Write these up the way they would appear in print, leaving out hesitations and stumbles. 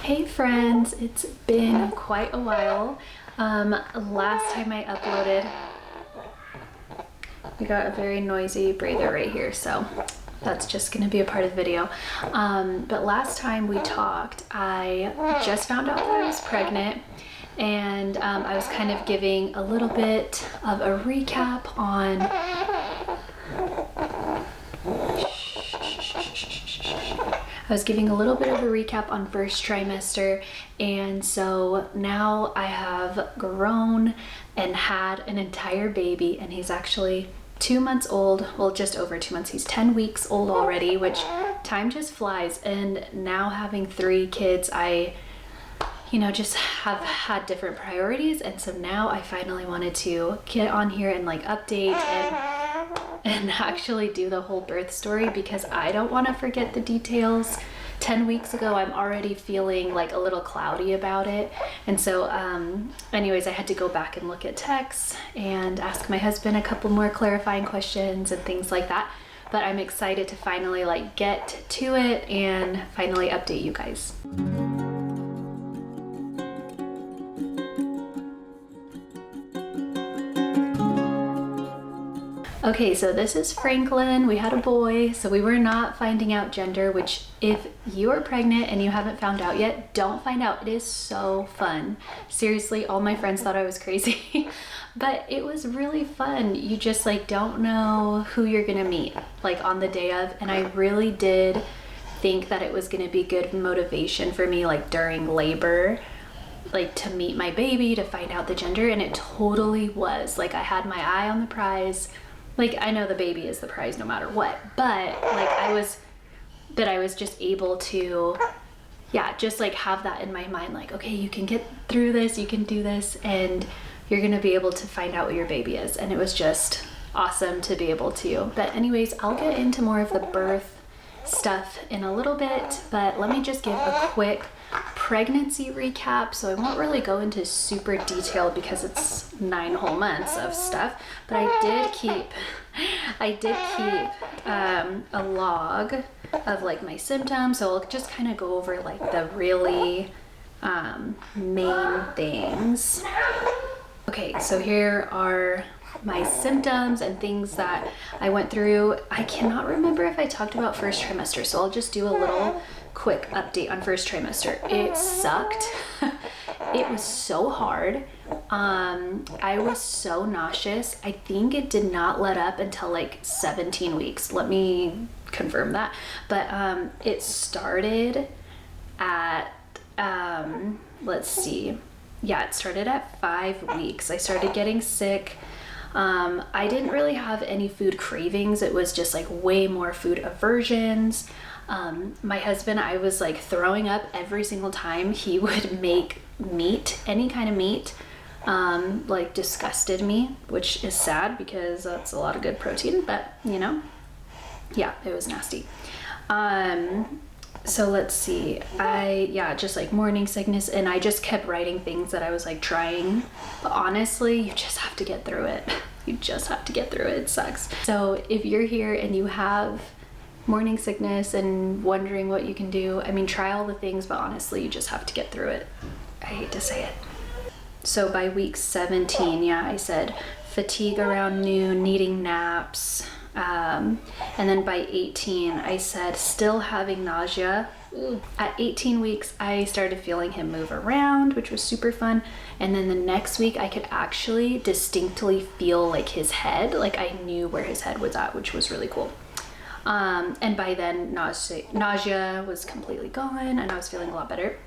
Hey friends, it's been quite a while. Last time I uploaded, we got a very noisy breather right here, so that's just gonna be a part of the video. But last time we talked, I just found out that I was pregnant, and I was kind of giving a little bit of a recap on first trimester, and so now I have grown and had an entire baby, and he's actually 2 months old. Well, just over 2 months. He's 10 weeks old already, which time just flies. And now having 3 kids, I just have had different priorities, and so now I finally wanted to get on here and like update and actually do the whole birth story, because I don't want to forget the details. 10 weeks ago, I'm already feeling like a little cloudy about it. And so anyways, I had to go back and look at texts and ask my husband a couple more clarifying questions and things like that. But I'm excited to finally like get to it and finally update you guys. Okay, so this is Franklin. We had a boy, so we were not finding out gender, which if you are pregnant and you haven't found out yet, don't find out. It is so fun. Seriously, all my friends thought I was crazy, but it was really fun. You just like don't know who you're gonna meet like on the day of, and I really did think that it was gonna be good motivation for me like during labor, like to meet my baby, to find out the gender, and it totally was. Like I had my eye on the prize. Like, I know the baby is the prize no matter what, but like I was just able to, just like have that in my mind, like, okay, you can get through this, you can do this, and you're gonna be able to find out what your baby is. And it was just awesome to be able to. But anyways, I'll get into more of the birth stuff in a little bit, but let me just give a quick pregnancy recap. So I won't really go into super detail because it's 9 whole months of stuff, but I did keep a log of like my symptoms. So I'll just kind of go over like the really main things. Okay, so here are my symptoms and things that I went through. I cannot remember if I talked about first trimester, so I'll just do a little quick update on first trimester. It sucked. It was so hard. I was so nauseous. I think it did not let up until like 17 weeks. Let me confirm that. But it started at, let's see. Yeah, it started at 5 weeks. I started getting sick. I didn't really have any food cravings. It was just like way more food aversions. My husband, I was like throwing up every single time he would make meat, any kind of meat, like disgusted me, which is sad because that's a lot of good protein, but yeah, it was nasty. So let's see, just like morning sickness, and I just kept writing things that I was like trying, but honestly, you just have to get through it. You just have to get through it. It sucks. So if you're here and you have morning sickness and wondering what you can do, I mean, try all the things, but honestly, you just have to get through it. I hate to say it. So by week 17, I said fatigue around noon, needing naps. And then by 18, I said still having nausea. At 18 weeks, I started feeling him move around, which was super fun. And then the next week, I could actually distinctly feel like his head, like I knew where his head was at, which was really cool. And by then, nausea was completely gone, and I was feeling a lot better.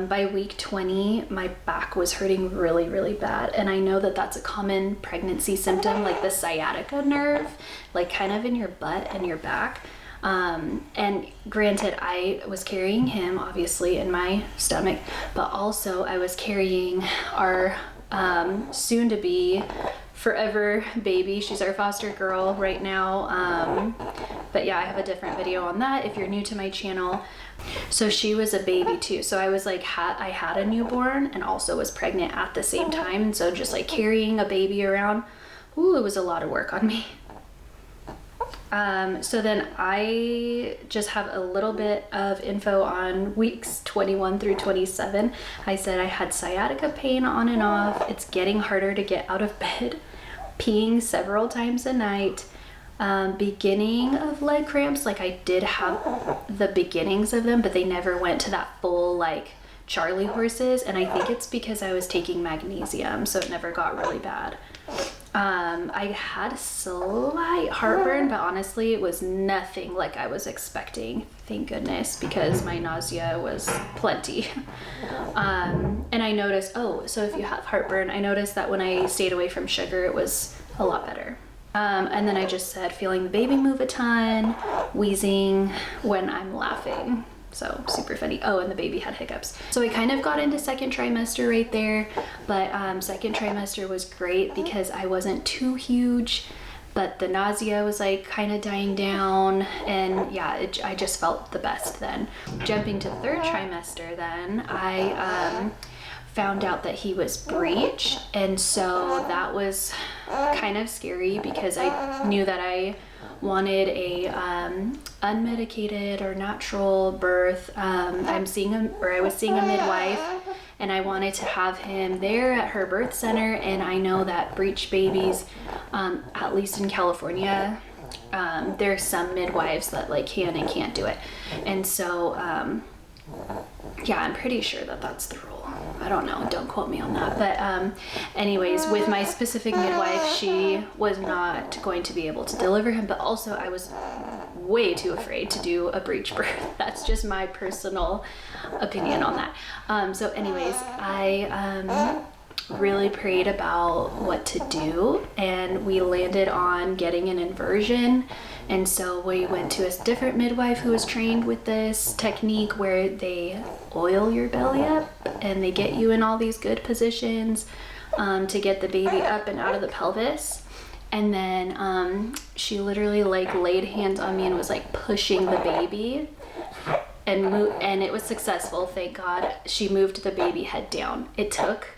By week 20, my back was hurting really, really bad. And I know that that's a common pregnancy symptom, like the sciatica nerve, like kind of in your butt and your back. And granted, I was carrying him obviously in my stomach, but also I was carrying our soon to be forever baby. She's our foster girl right now. But yeah, I have a different video on that if you're new to my channel. So she was a baby too. So I was like, I had a newborn and also was pregnant at the same time. And so just like carrying a baby around, it was a lot of work on me. So then I just have a little bit of info on weeks 21 through 27. I said I had sciatica pain on and off. It's getting harder to get out of bed, peeing several times a night, beginning of leg cramps. Like I did have the beginnings of them, but they never went to that full like Charlie horses. And I think it's because I was taking magnesium, so it never got really bad. I had slight heartburn, but honestly, it was nothing like I was expecting. Thank goodness, because my nausea was plenty. And I noticed, so if you have heartburn, I noticed that when I stayed away from sugar, it was a lot better. And then I just said feeling the baby move a ton, wheezing when I'm laughing. So super funny. Oh, and the baby had hiccups. So I kind of got into second trimester right there, but second trimester was great because I wasn't too huge, but the nausea was like kind of dying down, and yeah, I just felt the best then. Jumping to third trimester then, I found out that he was breech, and so that was kind of scary because I knew that I wanted a unmedicated or natural birth. I was seeing a midwife, and I wanted to have him there at her birth center. And I know that breech babies, at least in California, there's some midwives that like can and can't do it. And so yeah, I'm pretty sure that that's the rule. I don't know, don't quote me on that. But anyways, with my specific midwife, she was not going to be able to deliver him, but also I was way too afraid to do a breech birth. That's just my personal opinion on that. So anyways, I really prayed about what to do, and we landed on getting an inversion. And so we went to a different midwife who was trained with this technique where they oil your belly up and they get you in all these good positions to get the baby up and out of the pelvis. And then she literally like laid hands on me and was like pushing the baby and it was successful, thank God. She moved the baby head down. It took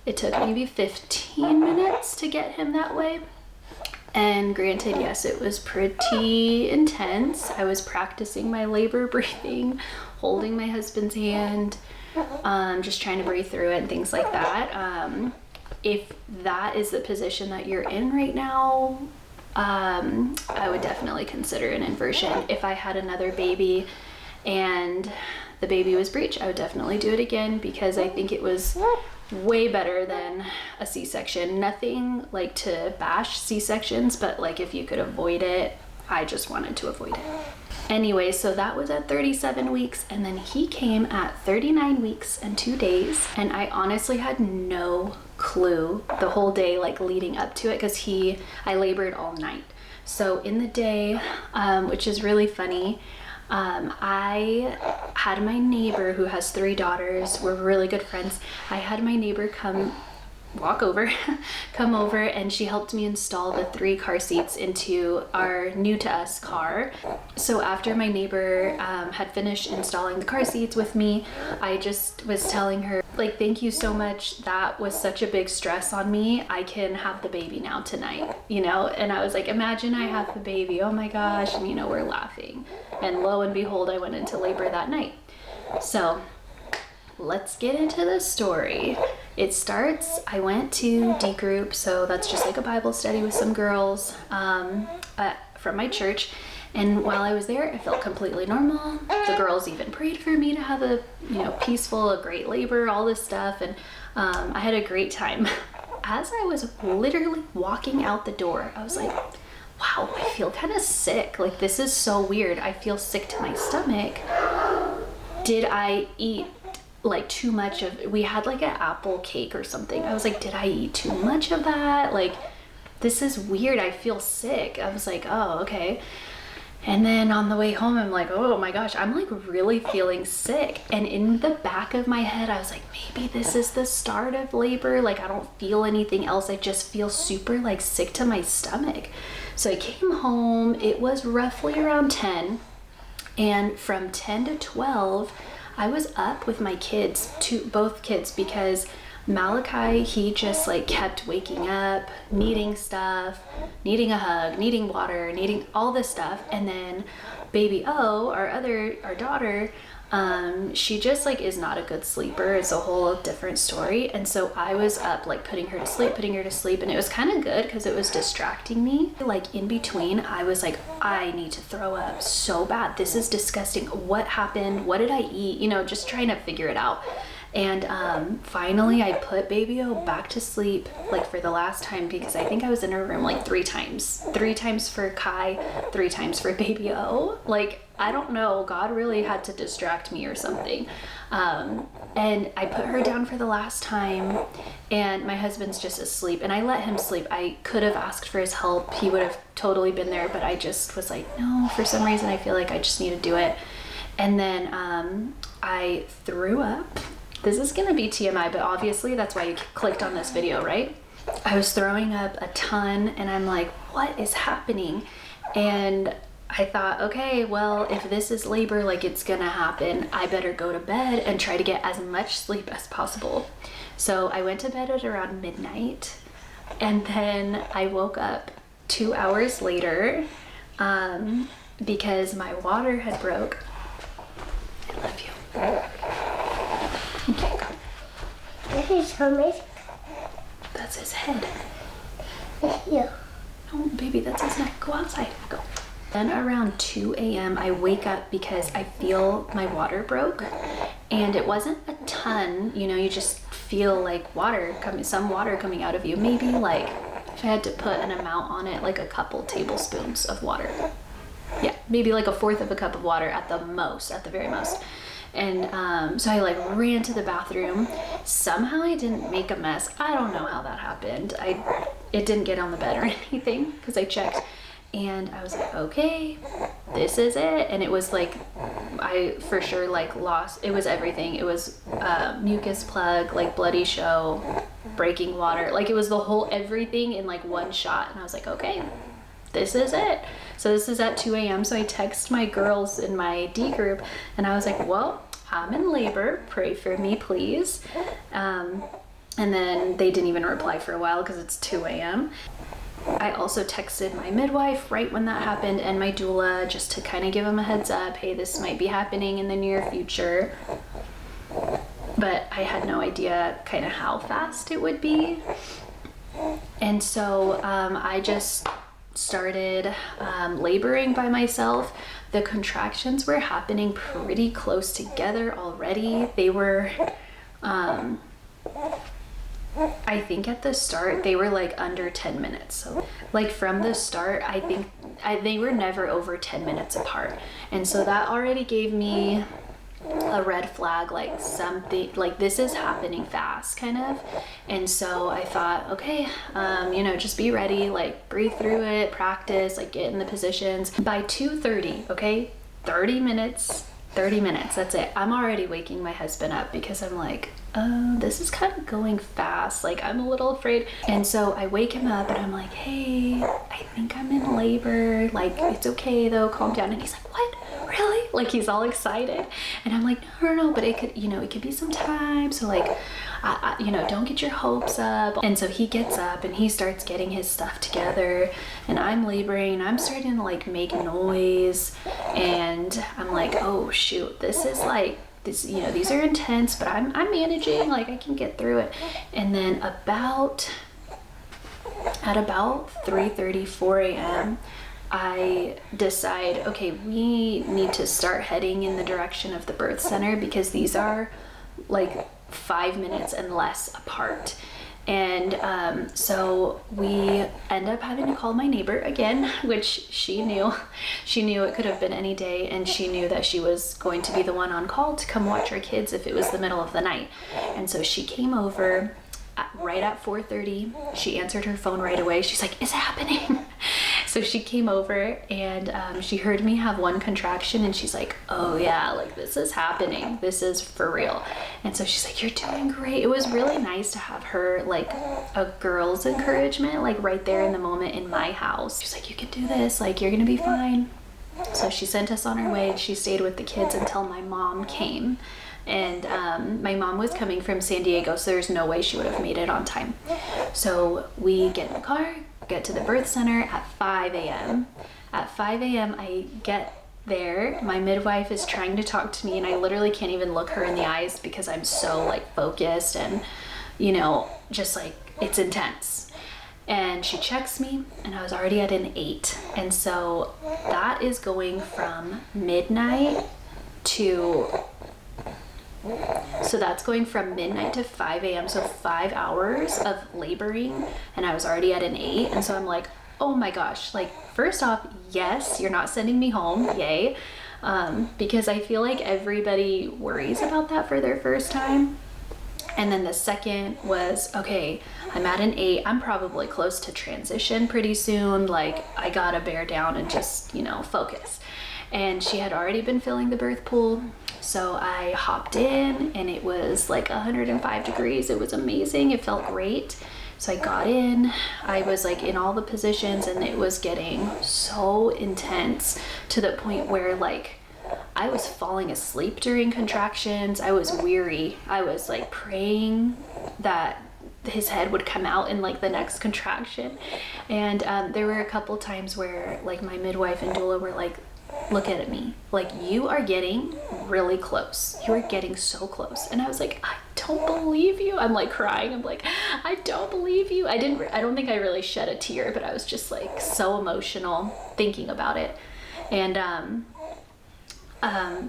maybe 15 minutes to get him that way. And granted, yes, it was pretty intense. I was practicing my labor breathing, holding my husband's hand, just trying to breathe through it and things like that. If that is the position that you're in right now, I would definitely consider an inversion. If I had another baby and the baby was breech, I would definitely do it again because I think it was way better than a C-section. Nothing like to bash C-sections, but like if you could avoid it, I just wanted to avoid it. Anyway, so that was at 37 weeks, and then he came at 39 weeks and 2 days, and I honestly had no clue the whole day like leading up to it because I labored all night. So in the day, which is really funny, I had my neighbor who has 3 daughters. We're really good friends. I had my neighbor come over, and she helped me install the 3 car seats into our new to us car. So after my neighbor had finished installing the car seats with me, I just was telling her like, thank you so much. That was such a big stress on me. I can have the baby now tonight, you know? And I was like, imagine I have the baby. Oh my gosh. And you know, we're laughing. And lo and behold, I went into labor that night. So let's get into the story. It starts, I went to D group, so that's just like a Bible study with some girls from my church. And while I was there, it felt completely normal. The girls even prayed for me to have a peaceful, great labor, all this stuff. And I had a great time. As I was literally walking out the door, I was like, wow, I feel kind of sick. Like, this is so weird. I feel sick to my stomach. Did I eat like too much of, we had like an apple cake or something. I was like, did I eat too much of that? Like, this is weird. I feel sick. I was like, oh, okay. And then on the way home, I'm like, oh my gosh, I'm like really feeling sick. And in the back of my head, I was like, maybe this is the start of labor. Like, I don't feel anything else. I just feel super like sick to my stomach. So I came home. It was roughly around 10. And from 10 to 12, I was up with my kids, both kids, because Malachi, he just like kept waking up, needing stuff, needing a hug, needing water, needing all this stuff. And then baby O, our daughter, she just like is not a good sleeper. It's a whole different story. And so I was up like putting her to sleep, and it was kind of good because it was distracting me. Like in between, I was like, I need to throw up so bad. This is disgusting. What happened? What did I eat? You know, just trying to figure it out. And finally I put baby O back to sleep, like for the last time, because I think I was in her room like 3 times. 3 times for Kai, 3 times for baby O. Like, I don't know, God really had to distract me or something. And I put her down for the last time, and my husband's just asleep, and I let him sleep. I could have asked for his help. He would have totally been there, but I just was like, no, for some reason I feel like I just need to do it. And then I threw up. This is gonna be TMI, but obviously that's why you clicked on this video, right? I was throwing up a ton, and I'm like, what is happening? And I thought, okay, well, if this is labor, like it's gonna happen, I better go to bed and try to get as much sleep as possible. So I went to bed at around midnight, and then I woke up 2 hours later because my water had broke. I love you. Okay, go. This is homemaker. That's his head. Yeah. Oh, baby, that's his neck. Go outside. Go. Then around 2 a.m. I wake up because I feel my water broke, and it wasn't a ton. You know, you just feel like some water coming out of you. Maybe like, if I had to put an amount on it, like a couple tablespoons of water. Yeah, maybe like 1/4 of a cup of water at the very most. And so I like ran to the bathroom. Somehow I didn't make a mess. I don't know how that happened. It didn't get on the bed or anything because I checked. And I was like, okay, this is it. And it was like, I for sure like lost, it was everything. It was mucus plug, like bloody show, breaking water. Like it was the whole everything in like one shot. And I was like, okay, this is it. So this is at 2 a.m. So I text my girls in my D group, and I was like, well, I'm in labor. Pray for me, please. And then they didn't even reply for a while because it's 2 a.m. I also texted my midwife right when that happened, and my doula, just to kind of give them a heads up, hey, this might be happening in the near future. But I had no idea kind of how fast it would be. And so I just started laboring by myself. The contractions were happening pretty close together already. They were I think at the start they were like under 10 minutes. So like from the start, I think they were never over 10 minutes apart. And so that already gave me a red flag, like something like this is happening fast kind of. And so I thought, okay, you know, just be ready, like breathe through it, practice, like get in the positions. By 2:30, okay, 30 minutes, that's it. I'm already waking my husband up because I'm like, this is kind of going fast, like I'm a little afraid. And so I wake him up and I'm like, hey, I think I'm in labor, like it's okay though, calm down. And he's like, what, really? Like he's all excited. And I'm like, no, but it could, you know, it could be some time, so like you know, don't get your hopes up. And so he gets up and he starts getting his stuff together, and I'm laboring and I'm starting to like make noise, and I'm like, oh shoot, this is like this, you know, these are intense, but I'm managing, like I can get through it. And then at about 3:30, 4 a.m. I decide, okay, we need to start heading in the direction of the birth center because these are like 5 minutes and less apart. And so we end up having to call my neighbor again, which she knew it could have been any day, and she knew that she was going to be the one on call to come watch our kids if it was the middle of the night. And so she came over right at 4:30. She answered her phone right away. She's like, is it happening? So she came over and she heard me have one contraction, and she's like, oh yeah, like this is happening. This is for real. And so she's like, you're doing great. It was really nice to have her, like a girl's encouragement, like right there in the moment in my house. She's like, you can do this, like you're gonna be fine. So she sent us on our way. She stayed with the kids until my mom came. And my mom was coming from San Diego, so there's no way she would have made it on time. So we get in the car, get to the birth center at 5 a.m. At 5 a.m. I get there, my midwife is trying to talk to me and I literally can't even look her in the eyes because I'm so like focused and, you know, just like it's intense. And she checks me and I was already at an 8. And so that is going from midnight to, so that's going from midnight to 5 a.m. So 5 hours of laboring and I was already at an 8. And so I'm like, oh my gosh, like first off, yes, you're not sending me home, yay. Because I feel like everybody worries about that for their first time. And then the second was, okay, I'm at an 8, I'm probably close to transition pretty soon, like I gotta bear down and just, you know, focus. And she had already been filling the birth pool, so I hopped in and it was like 105 degrees, it was amazing, it felt great. So I got in, I was like in all the positions and it was getting so intense to the point where like I was falling asleep during contractions. I was weary. I was like praying that his head would come out in like the next contraction. And there were a couple times where like my midwife and doula were like, look at me, like you are getting really close, you are getting so close. And I was like, I don't believe you. I'm like crying, I'm like, I don't believe you. I don't think I really shed a tear, but I was just like so emotional thinking about it. And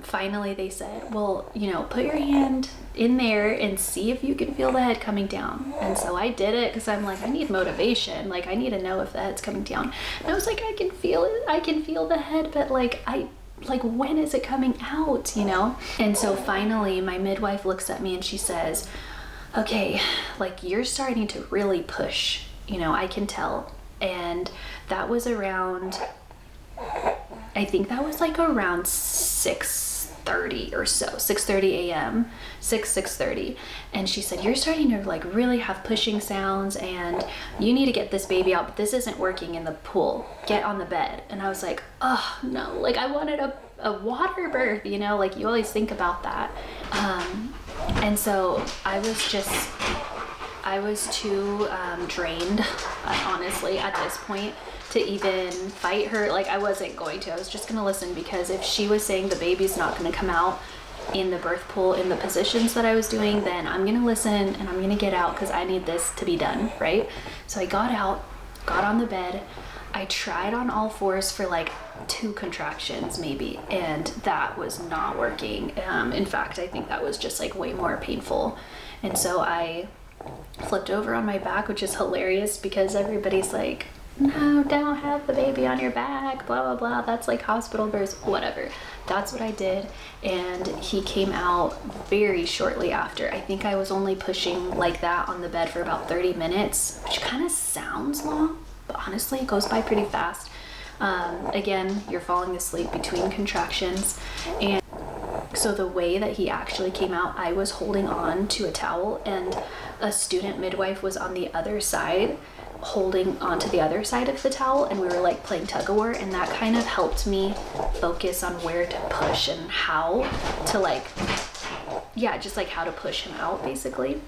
finally they said, well, you know, put your hand in there and see if you can feel the head coming down. And so I did it because I'm like, I need motivation, like I need to know if the head's coming down. And I was like, I can feel it, I can feel the head, but like when is it coming out, you know? And so finally my midwife looks at me and she says, okay, like you're starting to really push, you know, I can tell. And that was around, I think that was like around 6:30 or so, 6:30 a.m., 6:30. And she said, you're starting to like really have pushing sounds and you need to get this baby out, but this isn't working in the pool. Get on the bed. And I was like, oh no, like I wanted a water birth, you know, like you always think about that. And so I was too drained, honestly, at this point to even fight her. Like I wasn't going to, I was just gonna listen, because if she was saying the baby's not gonna come out in the birth pool in the positions that I was doing, then I'm gonna listen and I'm gonna get out because I need this to be done, right? So I got out, got on the bed, I tried on all fours for like 2 contractions maybe, and that was not working. In fact, I think that was just like way more painful. And so I flipped over on my back, which is hilarious because everybody's like, no, don't have the baby on your back, blah, blah, blah. That's like hospital births, whatever. That's what I did. And he came out very shortly after. I think I was only pushing like that on the bed for about 30 minutes, which kind of sounds long, but honestly, it goes by pretty fast. Again, you're falling asleep between contractions. And so the way that he actually came out, I was holding on to a towel and a student midwife was on the other side holding onto the other side of the towel, and we were like playing tug-of-war, and that kind of helped me focus on where to push and how to like, yeah, just like how to push him out basically.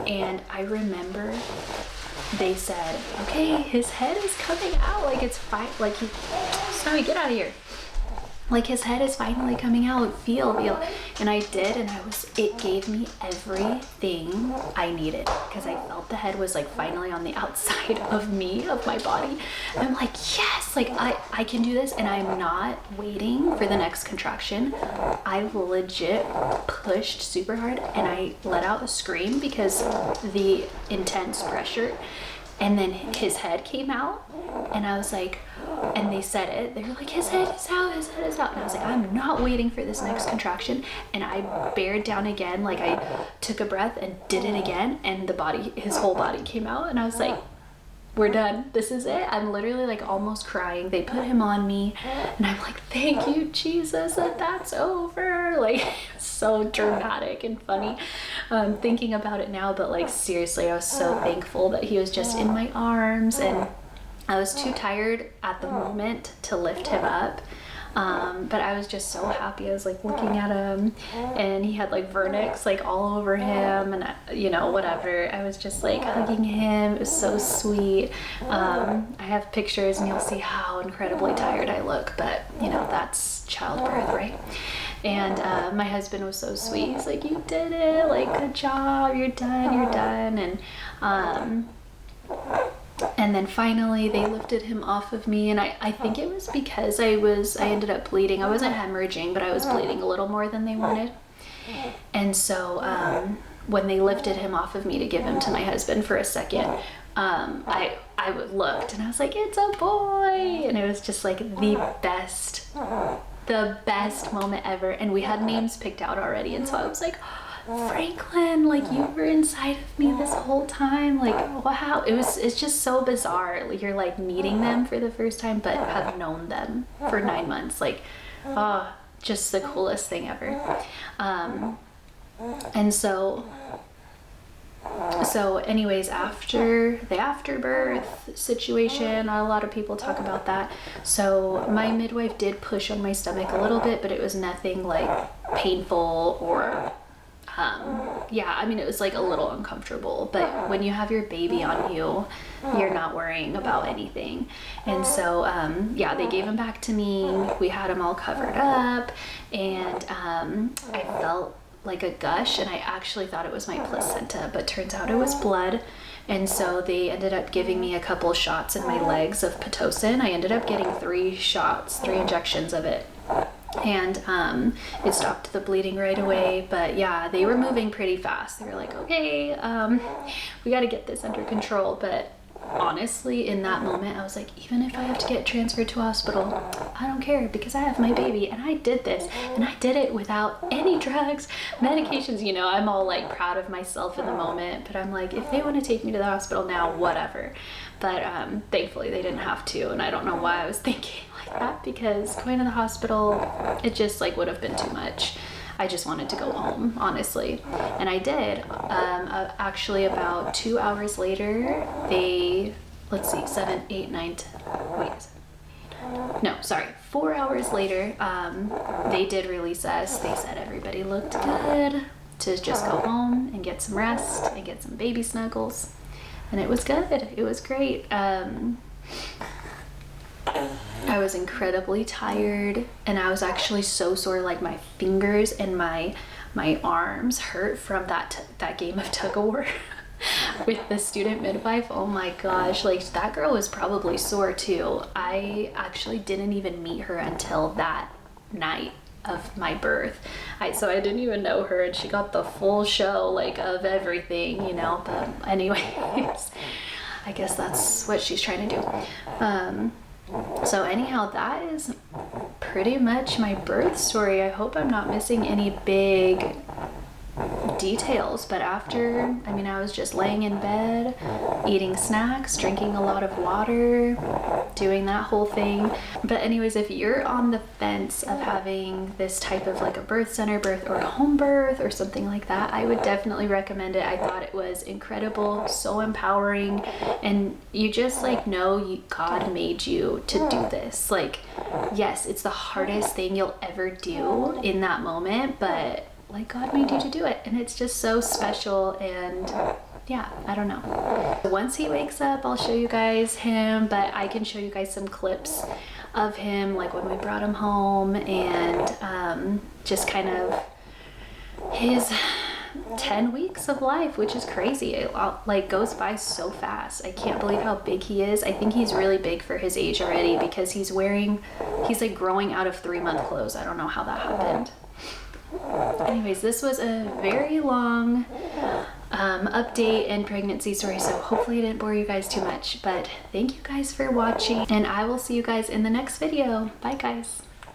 And I remember they said, okay, his head is coming out, like it's fine, like Snowy, get out of here. Like his head is finally coming out, feel. And I did, and it gave me everything I needed because I felt the head was like finally on the outside of me, of my body. And I'm like, yes, like I can do this, and I'm not waiting for the next contraction. I legit pushed super hard and I let out a scream because the intense pressure. And then his head came out and I was like, and they said it, they were like, his head is out, his head is out. And I was like, I'm not waiting for this next contraction. And I bared down again, like I took a breath and did it again, and his whole body came out. And I was like, we're done, this is it. I'm literally like almost crying. They put him on me and I'm like, thank you, Jesus, that's over. Like so dramatic and funny thinking about it now, but like seriously, I was so thankful that he was just in my arms, and I was too tired at the moment to lift him up. But I was just so happy. I was like looking at him, and he had like vernix like all over him, and you know, whatever. I was just like hugging him. It was so sweet. I have pictures and you'll see how incredibly tired I look, but you know, that's childbirth, right? And my husband was so sweet. He's like, you did it, like, good job, you're done. And then finally they lifted him off of me, and I think it was because I ended up bleeding. I wasn't hemorrhaging, but I was bleeding a little more than they wanted. And so when they lifted him off of me to give him to my husband for a second, I looked and I was like, it's a boy, and it was just like the best moment ever. And we had names picked out already, and so I was like, Franklin, like, you were inside of me this whole time, like, wow. It's just so bizarre. You're like meeting them for the first time but have known them for 9 months, like, oh, just the coolest thing ever. And so anyways, after the afterbirth situation, a lot of people talk about that. So my midwife did push on my stomach a little bit, but it was nothing like painful or yeah, I mean, it was like a little uncomfortable, but when you have your baby on you, you're not worrying about anything. And so yeah, they gave him back to me. We had him all covered up, and I felt like a gush, and I actually thought it was my placenta, but turns out it was blood. And so they ended up giving me a couple shots in my legs of Pitocin. I ended up getting 3 injections of it. And it stopped the bleeding right away. But yeah, they were moving pretty fast. They were like, okay, we got to get this under control. But honestly, in that moment, I was like, even if I have to get transferred to a hospital, I don't care, because I have my baby, and I did this, and I did it without any drugs, medications. You know, I'm all like proud of myself in the moment, but I'm like, if they want to take me to the hospital now, whatever. But thankfully they didn't have to, and I don't know why I was thinking like that, because going to the hospital, it just like would have been too much. I just wanted to go home, honestly. And I did. Actually, about 2 hours later, they, let's see, 7, 8, 9, 10, wait, no, sorry, 4 hours later, they did release us. They said everybody looked good, to just go home and get some rest and get some baby snuggles. And it was good. It was great. I was incredibly tired, and I was actually so sore, like my fingers and my arms hurt from that game of tug-of-war with the student midwife. Oh my gosh, like that girl was probably sore too. I actually didn't even meet her until that night of my birth. So I didn't even know her, and she got the full show like of everything, you know. But anyways, I guess that's what she's trying to do. So anyhow, that is pretty much my birth story. I hope I'm not missing any big details, but after, I mean, I was just laying in bed, eating snacks, drinking a lot of water, doing that whole thing. But anyways, if you're on the fence of having this type of like a birth center birth or a home birth or something like that, I would definitely recommend it. I thought it was incredible, so empowering, and you just like know God made you to do this. Like, yes, it's the hardest thing you'll ever do in that moment, but like God made you to do it, and it's just so special. And yeah, I don't know. Once he wakes up, I'll show you guys him, but I can show you guys some clips of him, like when we brought him home, and just kind of his 10 weeks of life, which is crazy. It like goes by so fast. I can't believe how big he is. I think he's really big for his age already, because he's like growing out of 3-month clothes. I don't know how that happened. Anyways, this was a very long update and pregnancy story, so hopefully I didn't bore you guys too much, but thank you guys for watching, and I will see you guys in the next video. Bye guys.